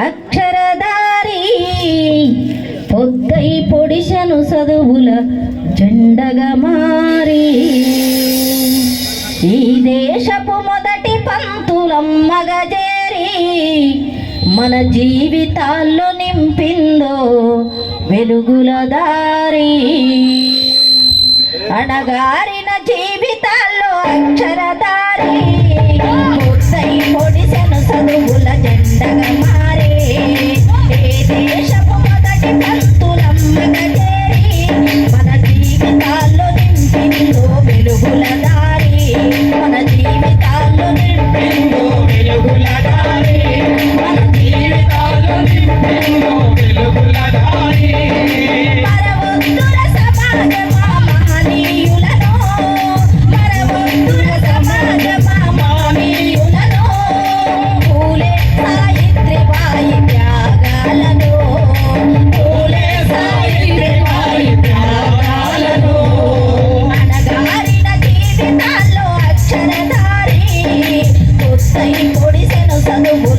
అక్షరధారి పొద్దై పొడిశను చదువుల జెండగా మారి ఈ దేశపు మొదటి పంతులమ్మగా చేరి మన జీవితాల్లో నింపిందో వెలుగుల దారి అణగారిన జీవితాల్లో అక్షరధారి పొద్దై పొడిశను చదువుల జెండగా మారి ఈ దేశపు మొదటి పంతులమ్మగా చేరి మన జీవితాల్లో నింపిందో వెలుగుల దారి మన జీవితాల్లో నింపిందో వెలుగుల దారి మన జీవితాల్లో నింపిందో వెలుగుల దారి మరవొద్దుర సమాజమా మహనీయులను మరవొద్దుర సమాజమా మహనీయులను పూలే సావిత్రిబాయి త్యాగాలను పూలే సావిత్రిబాయి త్యాగాలను అణగారిన జీవితాల్లో అక్షరధారి పొద్దై పొడిశను చదువు